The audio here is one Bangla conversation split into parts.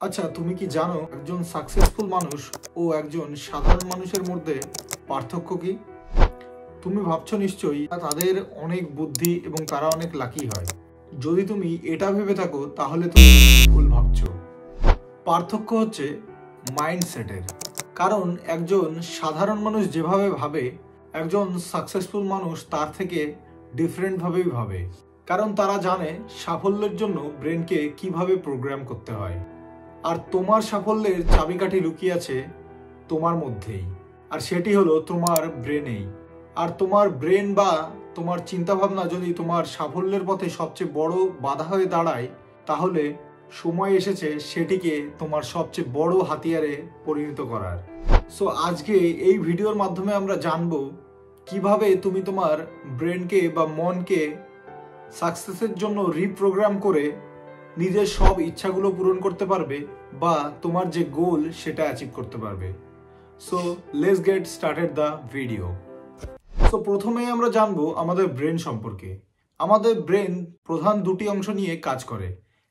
আচ্ছা, তুমি কি জানো একজন সাকসেসফুল মানুষ ও একজন সাধারণ মানুষের মধ্যে পার্থক্য কি? তুমি ভাবছো নিশ্চয়ই তাদের অনেক বুদ্ধি এবং তারা অনেক লাকি হয়। যদি তুমি এটা ভেবে থাকো তাহলে তুমি ভুল ভাবছো। পার্থক্য হচ্ছে মাইন্ডসেটের। কারণ একজন সাধারণ মানুষ যেভাবে ভাবে, একজন সাকসেসফুল মানুষ তার থেকে ডিফারেন্টভাবেই ভাবে। কারণ তারা জানে সাফল্যের জন্য ব্রেনকে কিভাবে প্রোগ্রাম করতে হয়। আর তোমার সাফল্যের চাবিকাঠি লুকিয়ে আছে তোমার মধ্যেই, আর সেটি হলো তোমার ব্রেনেই। আর তোমার ব্রেন বা তোমার চিন্তাভাবনা যদি তোমার সাফল্যের পথে সবচেয়ে বড় বাধা হয়ে দাঁড়ায়, তাহলে সময় এসেছে সেটিকে তোমার সবচেয়ে বড় হাতিয়ারে পরিণত করার। সো আজকে এই ভিডিওর মাধ্যমে আমরা জানবো কিভাবে তুমি তোমার ব্রেনকে বা মনকে সাকসেসের জন্য রিপ্রোগ্রাম করে নিজের সব ইচ্ছাগুলো পূরণ করতে পারবে বা তোমার যে গোল সেটা অ্যাচিভ করতে পারবে। So let's get started the video. So প্রথমেই আমরা জানবো আমাদের ব্রেন সম্পর্কে। আমাদের ব্রেন প্রধান দুটি অংশ নিয়ে কাজ করে।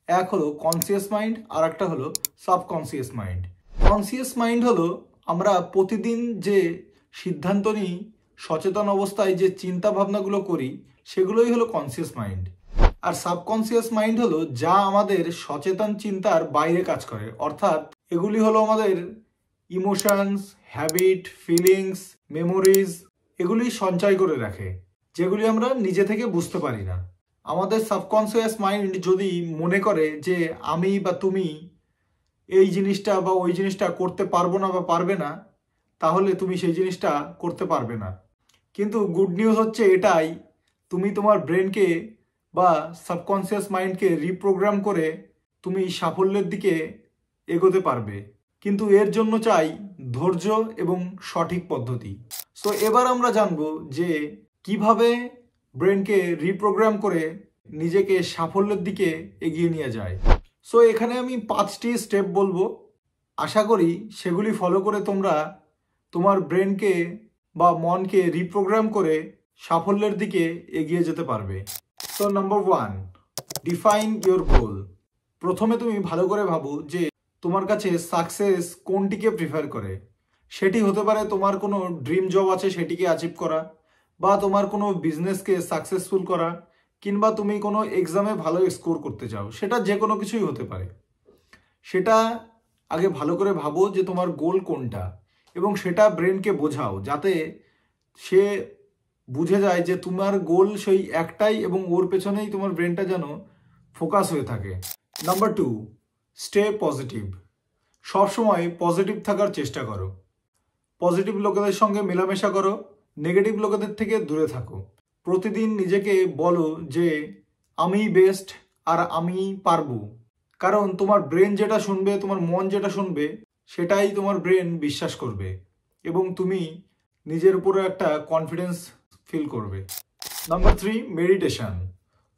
এক হলো কনসিয়াস মাইন্ড, আর একটা হলো সাবকনসিয়াস মাইন্ড। কনসিয়াস মাইন্ড হলো আমরা প্রতিদিন যে সিদ্ধান্ত নিই, সচেতন অবস্থায় যে চিন্তা ভাবনাগুলো করি, সেগুলোই হলো কনসিয়াস মাইন্ড। আর সাবকনসিয়াস মাইন্ড হলো যা আমাদের সচেতন চিন্তার বাইরে কাজ করে, অর্থাৎ এগুলি হলো আমাদের ইমোশনস, হ্যাবিট, ফিলিংস, মেমোরিজ, এগুলি সঞ্চয় করে রাখে, যেগুলি আমরা নিজে থেকে বুঝতে পারি না। আমাদের সাবকনসিয়াস মাইন্ড যদি মনে করে যে আমি বা তুমি এই জিনিসটা বা ওই জিনিসটা করতে পারবো না বা পারবে না, তাহলে তুমি সেই জিনিসটা করতে পারবে না। কিন্তু গুড নিউজ হচ্ছে এটাই, তুমি তোমার ব্রেনকে বা সাবকনসিয়াস মাইন্ডকে রিপ্রোগ্রাম করে তুমি সাফল্যের দিকে এগোতে পারবে। কিন্তু এর জন্য চাই ধৈর্য এবং সঠিক পদ্ধতি। সো এবার আমরা জানবো যে কিভাবে ব্রেনকে রিপ্রোগ্রাম করে নিজেকে সাফল্যের দিকে এগিয়ে নিয়ে যায়। সো এখানে আমি 5টি স্টেপ বলবো। আশা করি সেগুলি ফলো করে তোমরা তোমার ব্রেনকে বা মনকে রিপ্রোগ্রাম করে সাফল্যের দিকে এগিয়ে যেতে পারবে। So number 1, define your goal. প্রথমে তুমি ভালো করে ভাবো যে তোমার কাছে সাকসেস কোনটিকে প্রিফার করে। সেটি হতে পারে তোমার কোনো ড্রিম জব আছে সেটিকে অ্যাচিভ করা, বা তোমার কোনো বিজনেসকে সাকসেসফুল করা, কিংবা তুমি কোনো এক্সামে ভালো স্কোর করতে চাও। সেটা যে কোনো কিছুই হতে পারে। সেটা আগে ভালো করে ভাবো যে তোমার গোল কোনটা, এবং সেটা ব্রেনকে বোঝাও যাতে সে বুঝে যায় যে তোমার গোল সেই একটাই এবং ওর পেছনেই তোমার ব্রেনটা যেন ফোকাস হয়ে থাকে। Number 2, stay positive. সবসময় পজিটিভ থাকার চেষ্টা করো। পজিটিভ লোকেদের সঙ্গে মেলামেশা করো, নেগেটিভ লোকেদের থেকে দূরে থাকো। প্রতিদিন নিজেকে বলো যে আমি বেস্ট আর আমি পারবো। কারণ তোমার ব্রেন যেটা শুনবে, তোমার মন যেটা শুনবে, সেটাই তোমার ব্রেন বিশ্বাস করবে এবং তুমি নিজের উপরে একটা কনফিডেন্স ফিল করবে। Number 3, meditation.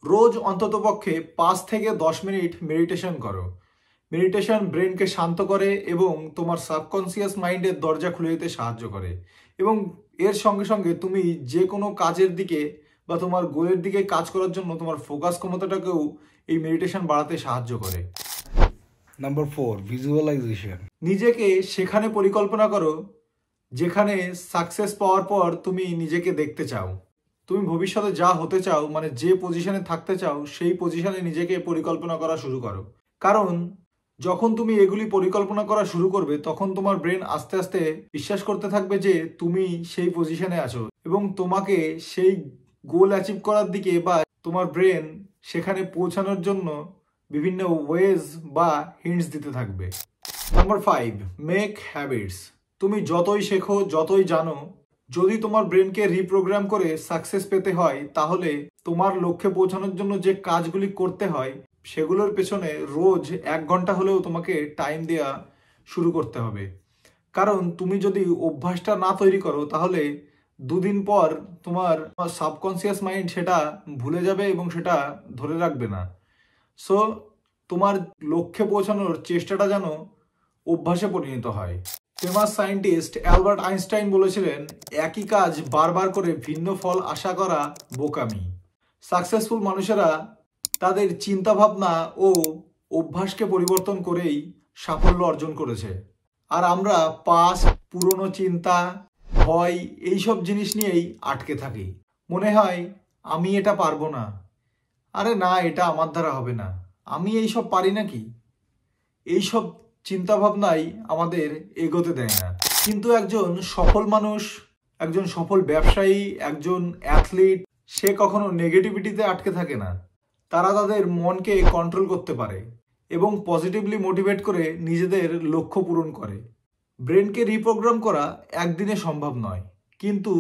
রোজ অন্ততপক্ষে 5 থেকে 10 মিনিট মেডিটেশন করো। মেডিটেশন ব্রেনকে শান্ত করে এবং তোমার সাবকনসিয়াস মাইন্ডের দরজা খুলে দিতে সাহায্য করে, এবং এর সঙ্গে সঙ্গে তুমি যে কোনো কাজের দিকে বা তোমার গোলের দিকে কাজ করার জন্য তোমার ফোকাস ক্ষমতাটাকেও এই মেডিটেশন বাড়াতে সাহায্য করে। Number 4, visualisation. নিজেকে সেখানে পরিকল্পনা করো যেখানে সাকসেস পাওয়ার পর তুমি নিজেকে দেখতে চাও। তুমি ভবিষ্যতে যা হতে চাও, মানে যে পজিশনে থাকতে চাও, সেই পজিশনে নিজেকে পরিকল্পনা করা শুরু করো। কারণ যখন তুমি এগুলি পরিকল্পনা করা শুরু করবে, তখন তোমার ব্রেন আস্তে আস্তে বিশ্বাস করতে থাকবে যে তুমি সেই পজিশনে আছো, এবং তোমাকে সেই গোল অ্যাচিভ করার দিকে বা তোমার ব্রেন সেখানে পৌঁছানোর জন্য বিভিন্ন ওয়েজ বা হিন্টস দিতে থাকবে। Number 5, make habits. তুমি যতই শেখো, যতই জানো, যদি তোমার ব্রেনকে রিপ্রোগ্রাম করে সাকসেস পেতে হয়, তাহলে তোমার লক্ষ্যে পৌঁছানোর জন্য যে কাজগুলি করতে হয় সেগুলোর পেছনে রোজ 1 ঘন্টা হলেও তোমাকে টাইম দেওয়া শুরু করতে হবে। কারণ তুমি যদি অভ্যাসটা না তৈরি করো, তাহলে 2 দিন পর তোমার সাবকনসিয়াস মাইন্ড সেটা ভুলে যাবে এবং সেটা ধরে রাখবে না। সো তোমার লক্ষ্যে পৌঁছানোর চেষ্টাটা যেন অভ্যাসে পরিণত হয়। ফেমাস সায়েন্টিস্ট অ্যালবার্ট আইনস্টাইন বলেছিলেন, একই কাজ বারবার করে ভিন্ন ফল আশা করা বোকামি। সাকসেসফুল মানুষেরা তাদের চিন্তাভাবনা ও অভ্যাসকে পরিবর্তন করেই সাফল্য অর্জন করেছে। আর আমরা পাস্ট, পুরনো চিন্তা, ভয় এইসব জিনিস নিয়েই আটকে থাকি। মনে হয় আমি এটা পারবো না, আরে না এটা আমার দ্বারা হবে না, আমি এইসব পারি নাকি, এইসব চিন্তাভাবনাই আমাদের এগোতে দেয় না। কিন্তু একজন সফল মানুষ, একজন সফল ব্যবসায়ী, একজন অ্যাথলিট, সে কখনো নেগেটিভিটিতে আটকে থাকে না। তারা তাদের মনকে কন্ট্রোল করতে পারে এবং পজিটিভলি মোটিভেট করে নিজেদের লক্ষ্য পূরণ করে। ব্রেনকে রিপ্রোগ্রাম করা একদিনে সম্ভব নয়, কিন্তু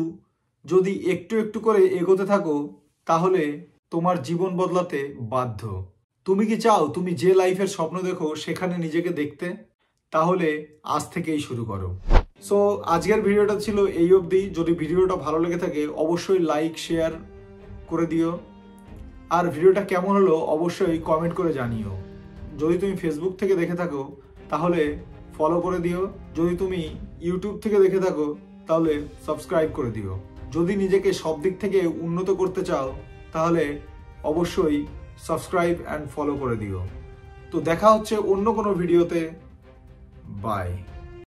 যদি একটু একটু করে এগোতে থাকো তাহলে তোমার জীবন বদলাতে বাধ্য। তুমি কি চাও তুমি যে লাইফের স্বপ্ন দেখো সেখানে নিজেকে দেখতে? তাহলে আজ থেকেই শুরু করো। সো আজকের ভিডিওটা ছিল এই অবধি। যদি ভিডিওটা ভালো লেগে থাকে অবশ্যই লাইক শেয়ার করে দিও, আর ভিডিওটা কেমন হলো অবশ্যই কমেন্ট করে জানিও। যদি তুমি ফেসবুক থেকে দেখে থাকো তাহলে ফলো করে দিও, যদি তুমি ইউটিউব থেকে দেখে থাকো তাহলে সাবস্ক্রাইব করে দিও। যদি নিজেকে সব দিক থেকে উন্নত করতে চাও তাহলে অবশ্যই সাবস্ক্রাইব অ্যান্ড ফলো করে দিও। তো দেখা হচ্ছে অন্য কোনো ভিডিওতে। বাই।